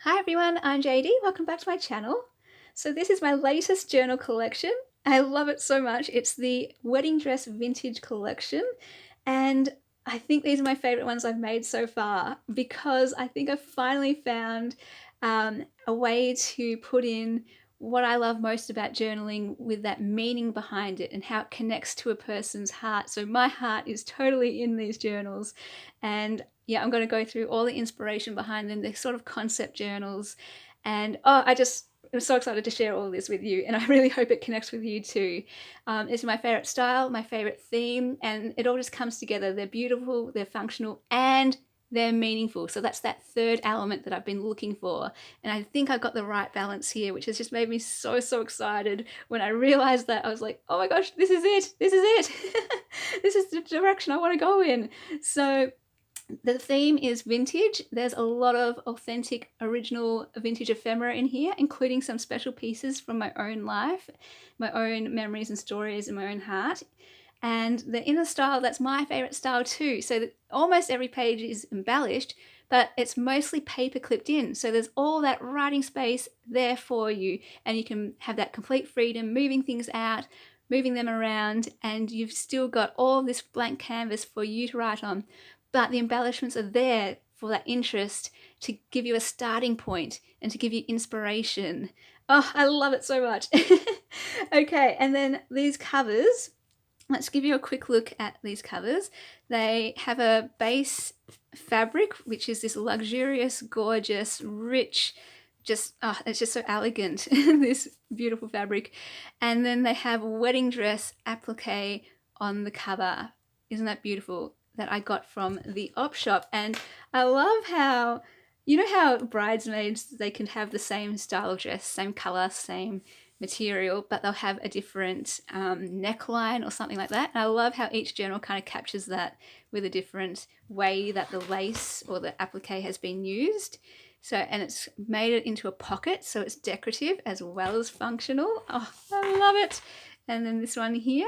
Hi everyone, I'm JD. Welcome back to my channel. So this is my latest journal collection. I love it so much. It's the Wedding Dress Vintage Collection, and I think these are my favorite ones I've made so far because I think I've finally found a way to put in what I love most about journaling with that meaning behind it and how it connects to a person's heart. So my heart is totally in these journals, and yeah, I'm going to go through all the inspiration behind them. They're sort of concept journals, and I'm so excited to share all this with you, and I really hope it connects with you too. It's my favorite style, my favorite theme, and it all just comes together. They're beautiful, they're functional, and they're meaningful. So that's that third element that I've been looking for. And I think I've got the right balance here, which has just made me so, so excited. When I realized that, I was like, oh my gosh, this is it. This is it. This is the direction I want to go in. So the theme is vintage. There's a lot of authentic, original vintage ephemera in here, including some special pieces from my own life, my own memories and stories in my own heart. And they're in a style that's my favorite style too. So that almost every page is embellished, but it's mostly paper clipped in. So there's all that writing space there for you, and you can have that complete freedom moving things out, moving them around, and you've still got all this blank canvas for you to write on. But the embellishments are there for that interest, to give you a starting point and to give you inspiration. Oh, I love it so much. Okay, and then these covers, let's give you a quick look at these covers. They have a base fabric, which is this luxurious, gorgeous, rich, it's just so elegant, this beautiful fabric. And then they have wedding dress applique on the cover. Isn't that beautiful? That I got from the op shop. And I love how, you know how bridesmaids, they can have the same style of dress, same color, same material, but they'll have a different neckline or something like that. And I love how each journal kind of captures that with a different way that the lace or the applique has been used. So, and it's made it into a pocket, so it's decorative as well as functional. Oh, I love it. And then this one here.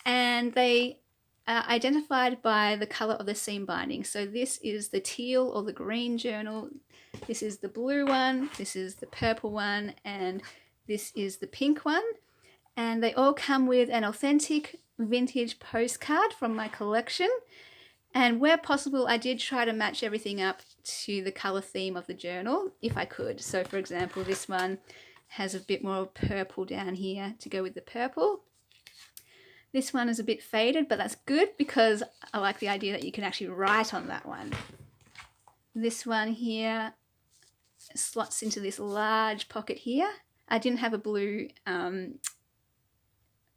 And they are identified by the color of the seam binding. So this is the teal or the green journal. This is the blue one. This is the purple one. And this is the pink one. And they all come with an authentic vintage postcard from my collection. And where possible, I did try to match everything up to the color theme of the journal if I could. So for example, this one has a bit more purple down here to go with the purple. This one is a bit faded, but that's good because I like the idea that you can actually write on that one. This one here slots into this large pocket here. I didn't have a blue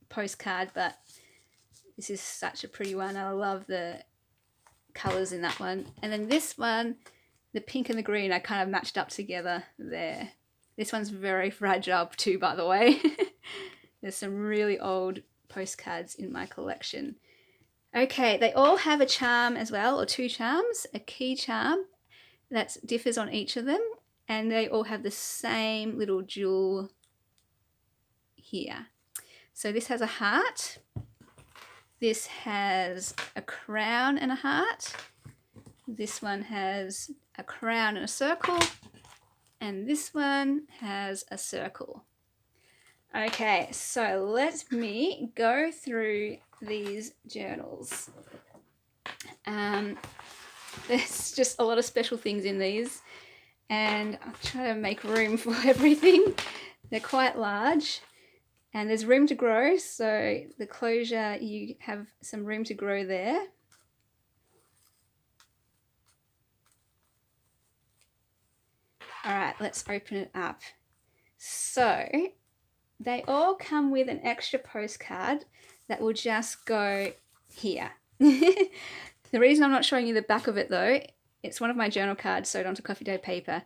postcard, but this is such a pretty one. I love the colors in that one. And then this one, the pink and the green, I kind of matched up together there. This one's very fragile too, by the way. There's some really old postcards in my collection. Okay, they all have a charm as well, or two charms, a key charm that differs on each of them, and they all have the same little jewel here. So this has a heart, this has a crown and a heart, this one has a crown and a circle, and this one has a circle. Okay, so let me go through these journals. There's just a lot of special things in these, and I'll try to make room for everything. They're quite large, and there's room to grow, so the closure, you have some room to grow there. All right, let's open it up. So they all come with an extra postcard that will just go here. The reason I'm not showing you the back of it though, it's one of my journal cards sewed onto coffee day paper.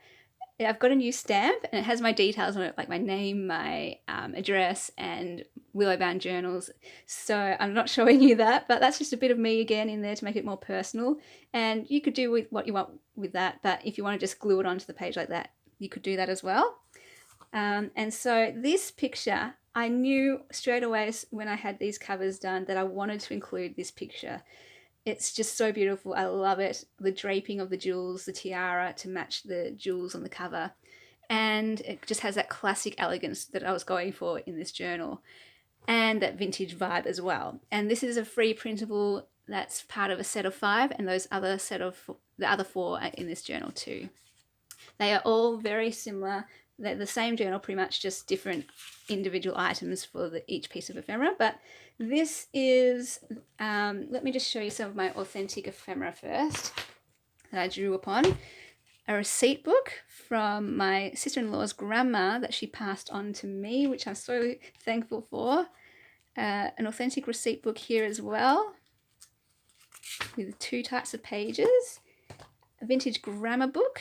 I've got a new stamp and it has my details on it, like my name, my address, and willow bound journals. So I'm not showing you that, but that's just a bit of me again in there to make it more personal. And you could do with what you want with that, but if you want to just glue it onto the page like that, you could do that as well. And so this picture, I knew straight away when I had these covers done that I wanted to include this picture. It's just so beautiful. I love it. The draping of the jewels, the tiara to match the jewels on the cover. And it just has that classic elegance that I was going for in this journal, and that vintage vibe as well. And this is a free printable that's part of a set of 5, and the other 4 are in this journal too. They are all very similar. They're the same journal, pretty much, just different individual items for each piece of ephemera. But this is, let me just show you some of my authentic ephemera first that I drew upon. A receipt book from my sister-in-law's grandma that she passed on to me, which I'm so thankful for. An authentic receipt book here as well, with 2 types of pages. A vintage grammar book,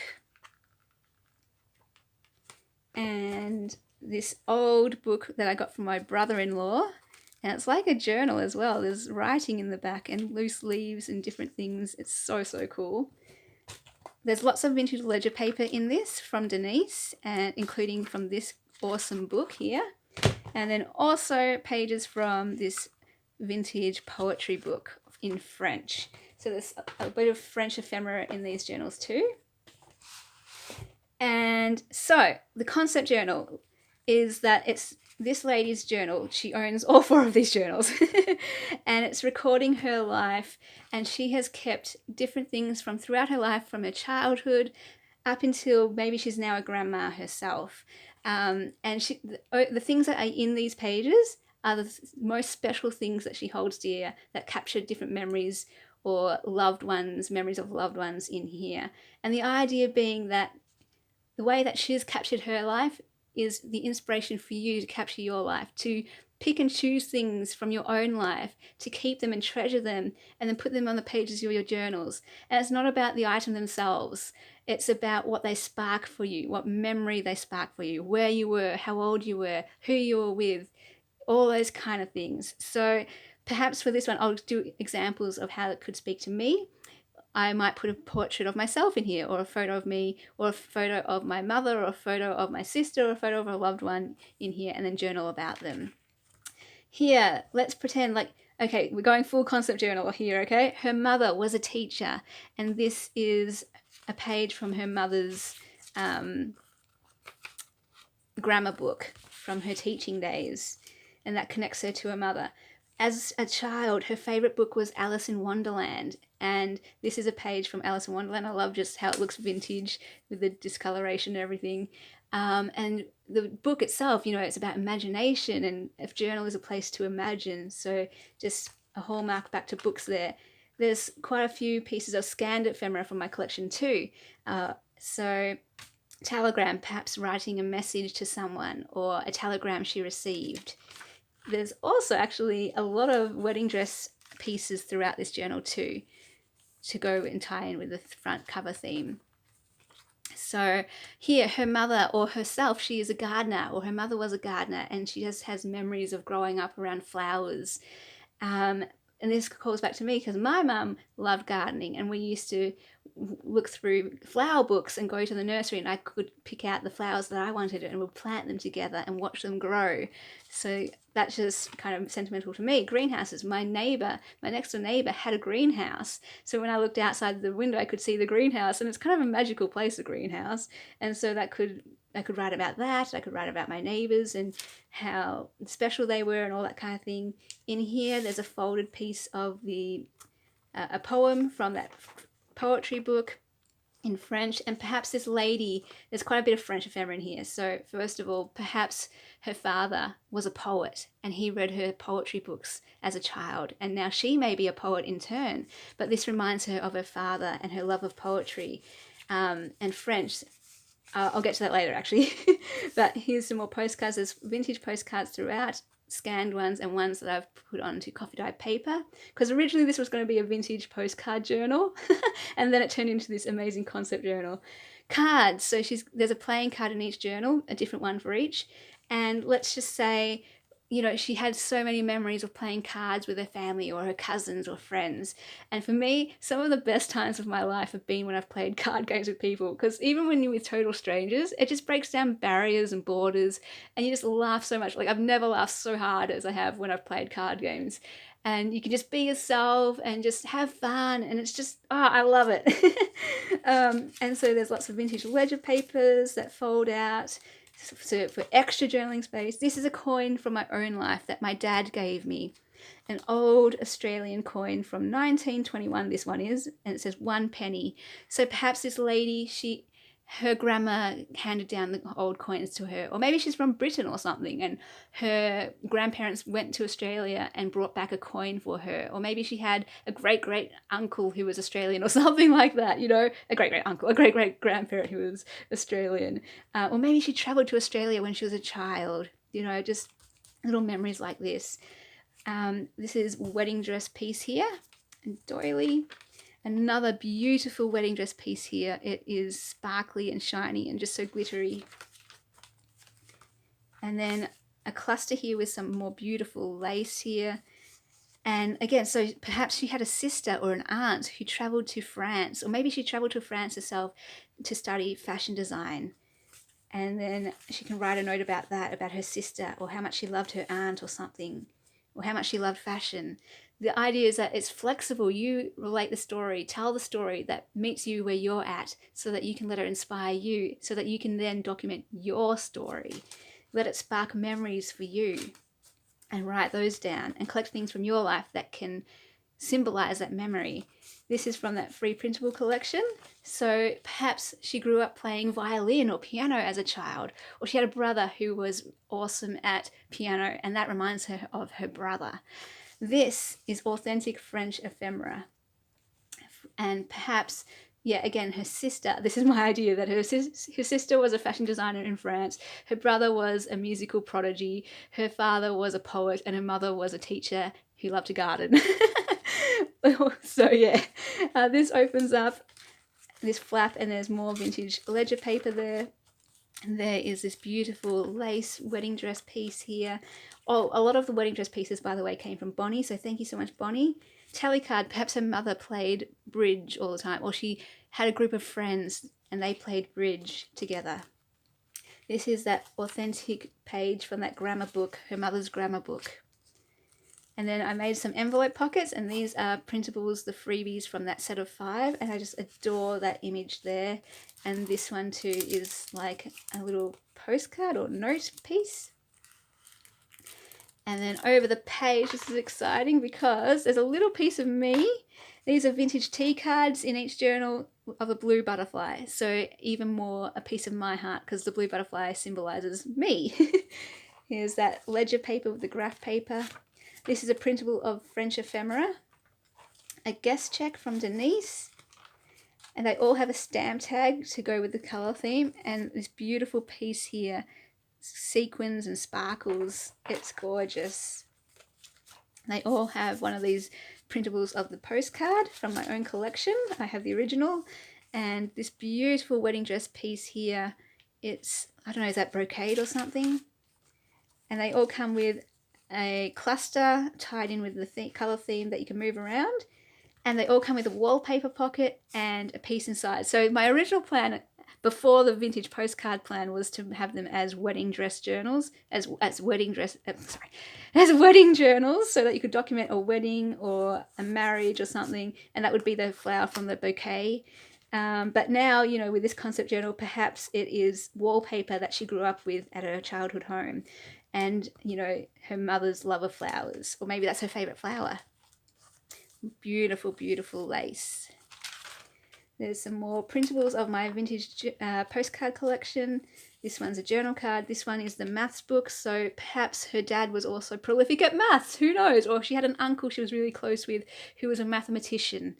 and this old book that I got from my brother-in-law, and it's like a journal as well. There's writing in the back and loose leaves and different things. It's so cool. There's lots of vintage ledger paper in this from Denise, and including from this awesome book here, and then also pages from this vintage poetry book in French. So there's a bit of French ephemera in these journals too. And so the concept journal is that it's this lady's journal. She owns all 4 of these journals and it's recording her life, and she has kept different things from throughout her life, from her childhood up until maybe she's now a grandma herself. And the things that are in these pages are the most special things that she holds dear, that capture different memories or memories of loved ones in here. And the idea being that the way that she's captured her life is the inspiration for you to capture your life, to pick and choose things from your own life, to keep them and treasure them, and then put them on the pages of your journals. And it's not about the item themselves. It's about what they spark for you, what memory they spark for you, where you were, how old you were, who you were with, all those kind of things. So perhaps for this one, I'll do examples of how it could speak to me. I might put a portrait of myself in here, or a photo of me, or a photo of my mother, or a photo of my sister, or a photo of a loved one in here, and then journal about them. Here, let's pretend like, okay, we're going full concept journal here, okay? Her mother was a teacher, and this is a page from her mother's grammar book from her teaching days, and that connects her to her mother. As a child, her favourite book was Alice in Wonderland, and this is a page from Alice in Wonderland. I love just how it looks vintage with the discoloration and everything. And the book itself, it's about imagination, and a journal is a place to imagine. So just a hallmark back to books there. There's quite a few pieces of scanned ephemera from my collection too. So telegram, perhaps writing a message to someone, or a telegram she received. There's also actually a lot of wedding dress pieces throughout this journal too, to go and tie in with the front cover theme. So here, her mother or herself, she is a gardener, or her mother was a gardener, and she just has memories of growing up around flowers. And this calls back to me because my mum loved gardening, and we used to look through flower books and go to the nursery, and I could pick out the flowers that I wanted and we'd plant them together and watch them grow. So that's just kind of sentimental to me. Greenhouses. My next door neighbour had a greenhouse. So when I looked outside the window, I could see the greenhouse, and it's kind of a magical place, a greenhouse. And so I could write about that. I could write about my neighbours and how special they were and all that kind of thing. In here, there's a folded piece of a poem from that poetry book in French, and perhaps this lady, there's quite a bit of French ephemera in here. So first of all, perhaps her father was a poet and he read her poetry books as a child, and now she may be a poet in turn, but this reminds her of her father and her love of poetry and French. I'll get to that later actually. But here's some more postcards. There's vintage postcards throughout, scanned ones and ones that I've put onto coffee dyed paper, because originally this was going to be a vintage postcard journal and then it turned into this amazing concept journal. Cards. So there's a playing card in each journal, a different one for each, and let's just say she had so many memories of playing cards with her family or her cousins or friends. And for me, some of the best times of my life have been when I've played card games with people, because even when you're with total strangers, it just breaks down barriers and borders, and you just laugh so much. Like, I've never laughed so hard as I have when I've played card games. and you can just be yourself and just have fun, and it's just, oh, I love it. And so there's lots of vintage ledger papers that fold out, so for extra journaling space. This is a coin from my own life that my dad gave me, an old Australian coin from 1921, this one is, and it says 1 penny. So perhaps this lady, her grandma handed down the old coins to her, or maybe she's from Britain or something, and her grandparents went to Australia and brought back a coin for her, or maybe she had a great uncle who was Australian or something like that, you know, a great uncle, a great grandparent who was Australian, or maybe she traveled to Australia when she was a child, you know, just little memories like this. This is wedding dress piece here, and doily. Another beautiful wedding dress piece here. It is sparkly and shiny and just so glittery. And then a cluster here with some more beautiful lace here. And again, so perhaps she had a sister or an aunt who traveled to France, or maybe she traveled to France herself to study fashion design. And then she can write a note about that, about her sister, or how much she loved her aunt or something, or how much she loved fashion. The idea is that it's flexible. You relate the story, tell the story that meets you where you're at, so that you can let it inspire you, so that you can then document your story. Let it spark memories for you, and write those down and collect things from your life that can symbolize that memory. This is from that free printable collection. So perhaps she grew up playing violin or piano as a child, or she had a brother who was awesome at piano, and that reminds her of her brother. This is authentic French ephemera. And perhaps, yeah, again, her sister, this is my idea, that her sister was a fashion designer in France, her brother was a musical prodigy, her father was a poet, and her mother was a teacher who loved to garden. So yeah, this opens up this flap, and there's more vintage ledger paper there. And there is this beautiful lace wedding dress piece here. Oh, a lot of the wedding dress pieces, by the way, came from Bonnie, so thank you so much, Bonnie. Tally card, perhaps her mother played bridge all the time, or she had a group of friends and they played bridge together. This is that authentic page from that grammar book, her mother's grammar book. And then I made some envelope pockets, and these are printables, the freebies from that set of 5, and I just adore that image there. And this one too is like a little postcard or note piece. And then over the page, this is exciting because there's a little piece of me. These are vintage tea cards in each journal of a blue butterfly. So even more a piece of my heart, because the blue butterfly symbolizes me. Here's that ledger paper with the graph paper. This is a printable of French ephemera. A guest check from Denise. And they all have a stamp tag to go with the colour theme. And this beautiful piece here, sequins and sparkles. It's gorgeous. They all have one of these printables of the postcard from my own collection. I have the original. And this beautiful wedding dress piece here, it's, I don't know, is that brocade or something? And they all come with a cluster tied in with the colour theme that you can move around. And they all come with a wallpaper pocket and a piece inside. So my original plan before the vintage postcard plan was to have them as wedding dress journals, as wedding journals, so that you could document a wedding or a marriage or something, and that would be the flower from the bouquet. But now, you know, with this concept journal, perhaps it is wallpaper that she grew up with at her childhood home, and, you know, her mother's love of flowers, or maybe that's her favourite flower. Beautiful, beautiful lace. There's some more printables of my vintage postcard collection. This one's a journal card. This one is the maths book. So perhaps her dad was also prolific at maths. Who knows? Or she had an uncle she was really close with who was a mathematician.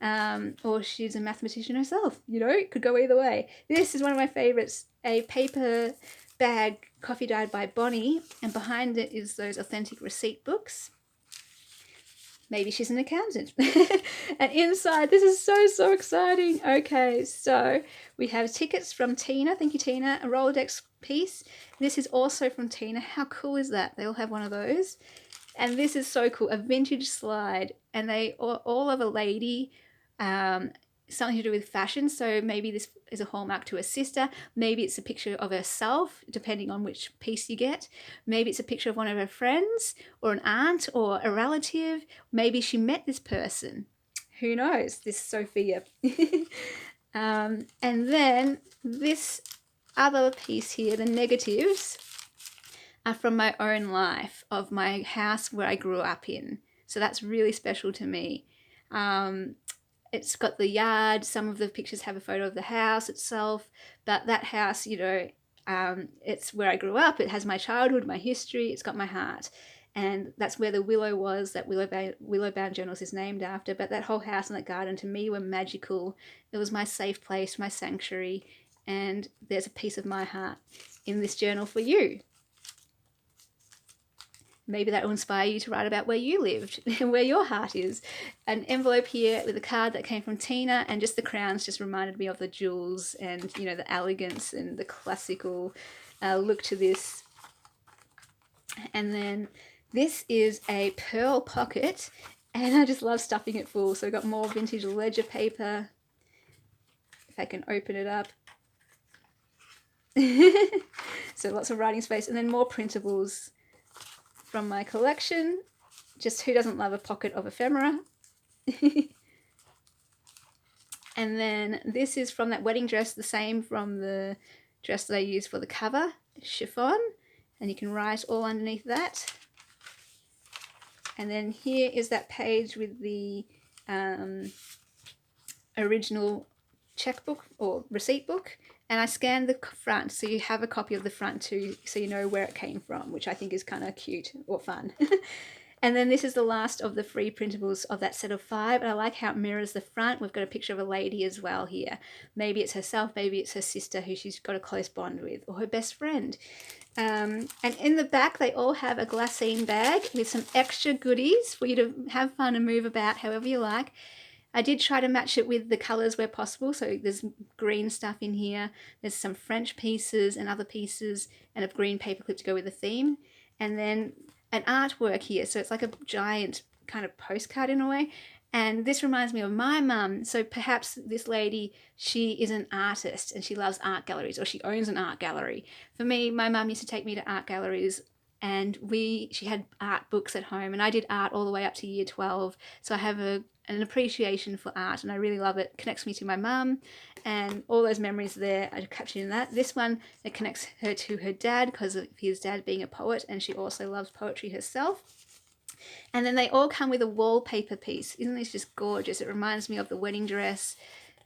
Or she's a mathematician herself. You know, it could go either way. This is one of my favourites. A paper bag coffee dyed by Bonnie. And behind it is those authentic receipt books. Maybe she's an accountant. And inside, this is so exciting. Okay, so we have tickets from Tina. Thank you, Tina. A Rolodex piece. This is also from Tina. How cool is that? They all have one of those. And this is so cool. A vintage slide. And they all of a lady something to do with fashion. So maybe this is a hallmark to a sister. Maybe it's a picture of herself, depending on which piece you get. Maybe it's a picture of one of her friends or an aunt or a relative. Maybe she met this person. Who knows? This Sophia. And then this other piece here, the negatives, are from my own life, of my house where I grew up in. So that's really special to me. It's got the yard. Some of the pictures have a photo of the house itself, but that house, you know, it's where I grew up. It has my childhood, my history. It's got my heart. And that's where the willow was, that Willowbound Journals is named after. But that whole house and that garden to me were magical. It was my safe place, my sanctuary. And there's a piece of my heart in this journal for you. Maybe that will inspire you to write about where you lived and where your heart is. An envelope here with a card that came from Tina, and just the crowns just reminded me of the jewels and, you know, the elegance and the classical look to this. And then this is a pearl pocket, and I just love stuffing it full. So I've got more vintage ledger paper. If I can open it up. So lots of writing space, and then more printables from my collection. Just who doesn't love a pocket of ephemera? And then this is from that wedding dress, the same from the dress that I used for the cover, chiffon, and you can write all underneath that. And then here is that page with the original checkbook or receipt book, and I scanned the front, so you have a copy of the front too, so you know where it came from, which I think is kind of cute or fun. And then this is the last of the free printables of that set of 5, and I like how it mirrors the front. We've got a picture of a lady as well here. Maybe it's herself, maybe it's her sister who she's got a close bond with, or her best friend. And in the back they all have a glassine bag with some extra goodies for you to have fun and move about however you like. I did try to match it with the colours where possible, so there's green stuff in here, there's some French pieces and other pieces, and a green paperclip to go with the theme, and then an artwork here, so it's like a giant kind of postcard in a way, and this reminds me of my mum. So perhaps this lady, she is an artist and she loves art galleries, or she owns an art gallery. For me, my mum used to take me to art galleries, and she had art books at home, and I did art all the way up to year 12, so I have an appreciation for art, and I really love it. It connects me to my mum, and all those memories there are captured in that. This one, it connects her to her dad because of his dad being a poet, and she also loves poetry herself. And then they all come with a wallpaper piece. Isn't this just gorgeous? It reminds me of the wedding dress,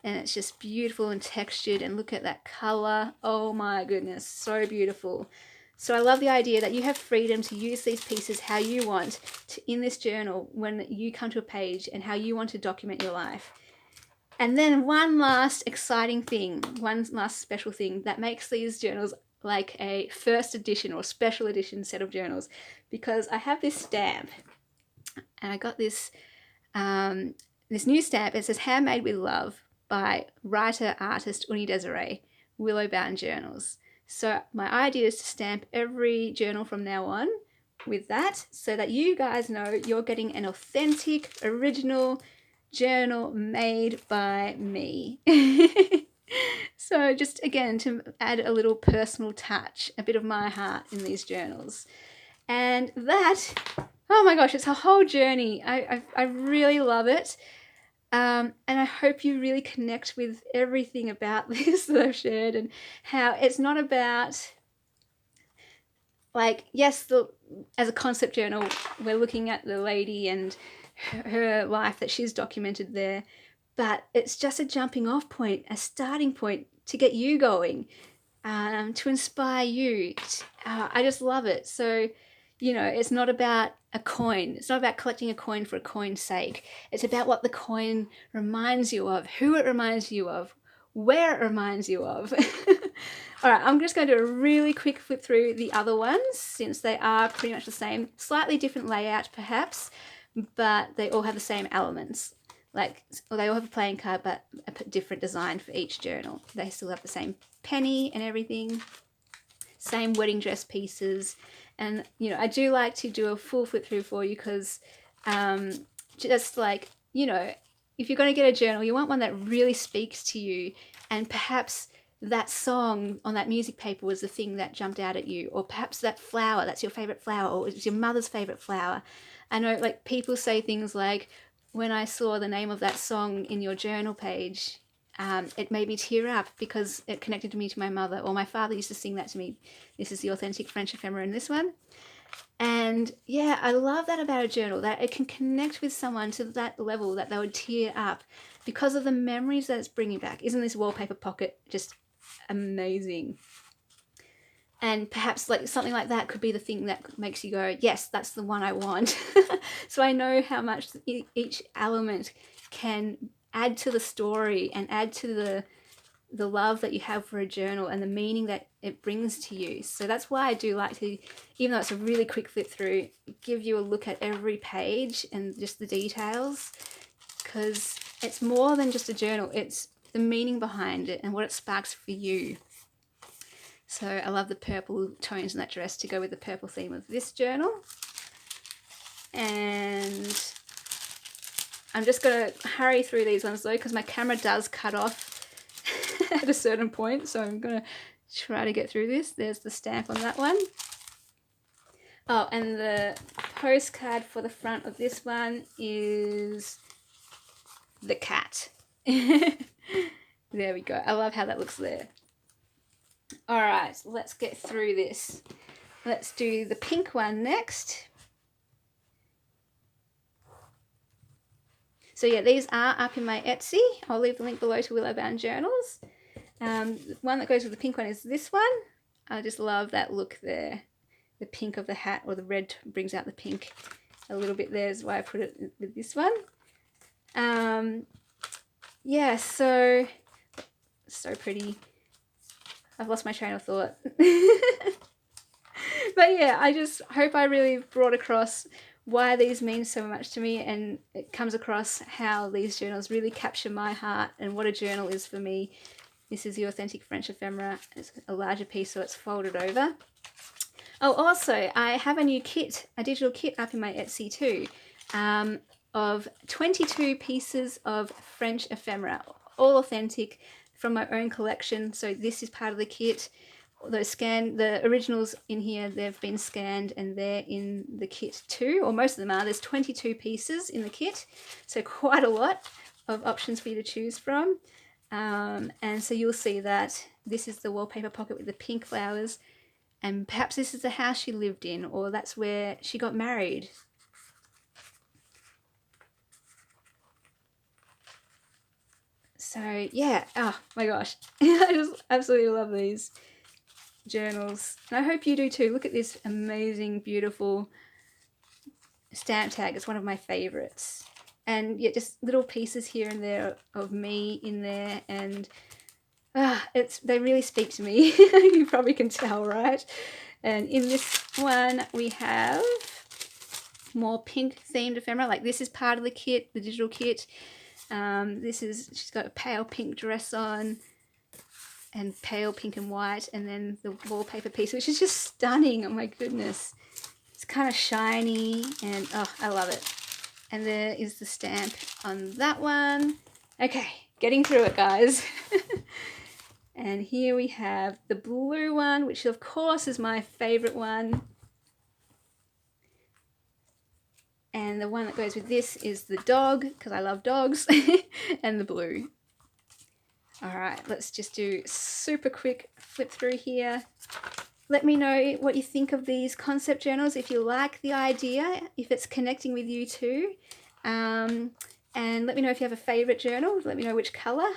and it's just beautiful and textured, and look at that color. Oh my goodness, so beautiful. So I love the idea that you have freedom to use these pieces how you want in this journal when you come to a page, and how you want to document your life. And then one last exciting thing, one last special thing that makes these journals like a first edition or special edition set of journals, because I have this stamp, and I got this this new stamp. It says "Handmade with Love" by writer artist Uni Desiree, Willowbound Journals. So my idea is to stamp every journal from now on with that, so that you guys know you're getting an authentic, original journal made by me. So just again, to add a little personal touch, a bit of my heart in these journals. And that, oh my gosh, it's a whole journey. I really love it. And I hope you really connect with everything about this that I've shared, and how it's not about, like, yes, as a concept journal, we're looking at the lady and her life that she's documented there, but it's just a jumping off point, a starting point to get you going, to inspire you. I just love it. So, you know, it's not about a coin. It's not about collecting a coin for a coin's sake. It's about what the coin reminds you of, who it reminds you of, where it reminds you of. All right, I'm just going to do a really quick flip through the other ones, since they are pretty much the same. Slightly different layout perhaps, but they all have the same elements. Like, well, they all have a playing card, but a different design for each journal. They still have the same penny and everything, same wedding dress pieces. And, you know, I do like to do a full flip through for you, because just like, you know, if you're going to get a journal, you want one that really speaks to you, and perhaps that song on that music paper was the thing that jumped out at you, or perhaps that flower, that's your favorite flower, or it's your mother's favorite flower. I know, like, people say things like, when I saw the name of that song in your journal page, it made me tear up because it connected me to my mother, or my father used to sing that to me. This is the authentic French ephemera in this one. And yeah, I love that about a journal, that it can connect with someone to that level that they would tear up because of the memories that it's bringing back. Isn't this wallpaper pocket just amazing? And perhaps like something like that could be the thing that makes you go, yes, that's the one I want. So I know how much each element can add to the story and add to the love that you have for a journal and the meaning that it brings to you. So that's why I do like to, even though it's a really quick flip through, give you a look at every page and just the details, because it's more than just a journal. It's the meaning behind it and what it sparks for you. So I love the purple tones in that dress to go with the purple theme of this journal. And I'm just going to hurry through these ones though, because my camera does cut off at a certain point. So I'm going to try to get through this. There's the stamp on that one. Oh, and the postcard for the front of this one is the cat. There we go. I love how that looks there. All right, let's get through this. Let's do the pink one next. So yeah, these are up in my Etsy. I'll leave the link below to Willow Bound Journals. The one that goes with the pink one is this one. I just love that look there. The pink of the hat, or the red brings out the pink a little bit there, is why I put it with this one. Yeah, so pretty. I've lost my train of thought. But yeah, I just hope I really brought across why these mean so much to me, and it comes across how these journals really capture my heart and what a journal is for me. This is the authentic French ephemera. It's a larger piece, so it's folded over. Oh, also, I have a new kit, a digital kit up in my Etsy too, of 22 pieces of French ephemera, all authentic from my own collection. So this is part of the kit. The originals in here, they've been scanned and they're in the kit too, or most of them are. There's 22 pieces in the kit, so quite a lot of options for you to choose from. And so you'll see that this is the wallpaper pocket with the pink flowers, and perhaps this is the house she lived in, or that's where she got married. So yeah, oh my gosh, I just absolutely love these journals, and I hope you do too. Look at this amazing, beautiful stamp tag. It's one of my favorites. And yeah, just little pieces here and there of me in there, and they really speak to me. You probably can tell, right? And in this one we have more pink themed ephemera. Like, this is part of the kit, the digital kit. She's got a pale pink dress on, and pale pink and white, and then the wallpaper piece, which is just stunning. Oh my goodness, it's kind of shiny, and oh, I love it. And there is the stamp on that one. Okay, getting through it, guys. And here we have the blue one, which of course is my favorite one. And the one that goes with this is the dog, because I love dogs, and the blue. All right, let's just do super quick flip through here. Let me know what you think of these concept journals, if you like the idea, if it's connecting with you too. And let me know if you have a favorite journal. Let me know which color.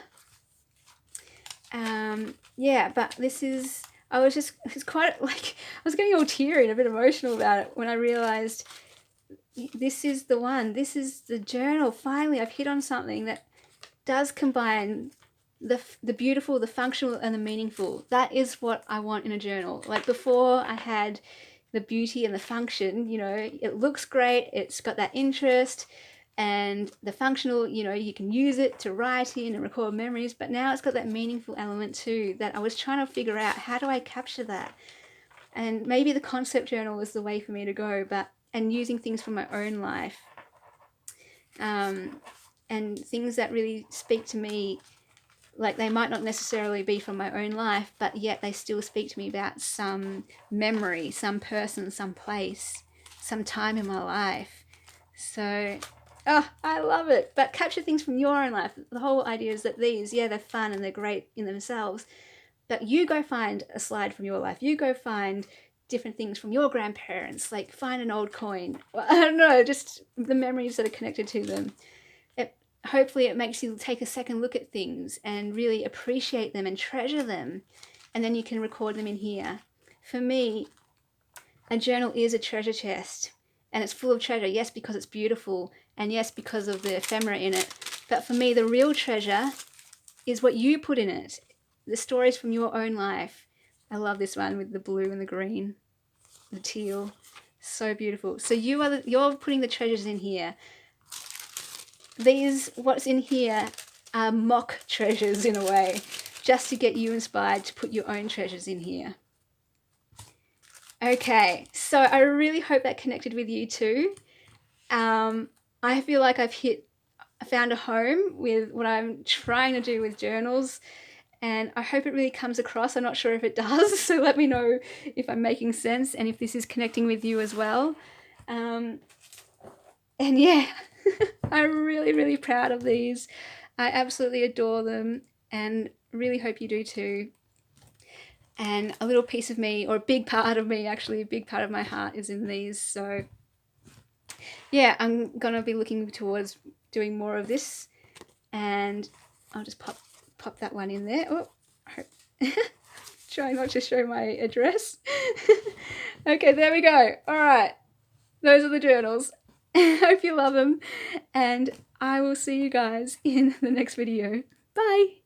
Yeah, but this is, it's quite like, I was getting all teary and a bit emotional about it when I realized this is the one. This is the journal. Finally, I've hit on something that does combine the beautiful, the functional, and the meaningful. That is what I want in a journal. Like, before, I had the beauty and the function. You know, it looks great, it's got that interest, and the functional, you know, you can use it to write in and record memories, but now it's got that meaningful element too, that I was trying to figure out, how do I capture that? And maybe the concept journal is the way for me to go, and using things from my own life. And and things that really speak to me. Like, they might not necessarily be from my own life, but yet they still speak to me about some memory, some person, some place, some time in my life. So, oh, I love it. But capture things from your own life. The whole idea is that these, yeah, they're fun and they're great in themselves, but you go find a slide from your life. You go find different things from your grandparents, like find an old coin. Well, I don't know, just the memories that are connected to them. Hopefully it makes you take a second look at things and really appreciate them and treasure them, and then you can record them in here. For me, a journal is a treasure chest, and it's full of treasure, yes, because it's beautiful, and yes, because of the ephemera in it, but for me the real treasure is what you put in it, the stories from your own life. I love this one with the blue and the green, the teal, so beautiful. So you're putting the treasures in here. What's in here are mock treasures in a way, just to get you inspired to put your own treasures in here. Okay, so I really hope that connected with you too. I feel like I found a home with what I'm trying to do with journals, and I hope it really comes across. I'm not sure if it does, so let me know if I'm making sense and if this is connecting with you as well. And yeah, I'm really, really proud of these. I absolutely adore them and really hope you do too. And a little piece of me, or a big part of me actually, a big part of my heart is in these. So yeah, I'm gonna be looking towards doing more of this, and I'll just pop that one in there. Oh, try not to show my address. Okay, there we go. All right, those are the journals. Hope you love them, and I will see you guys in the next video. Bye.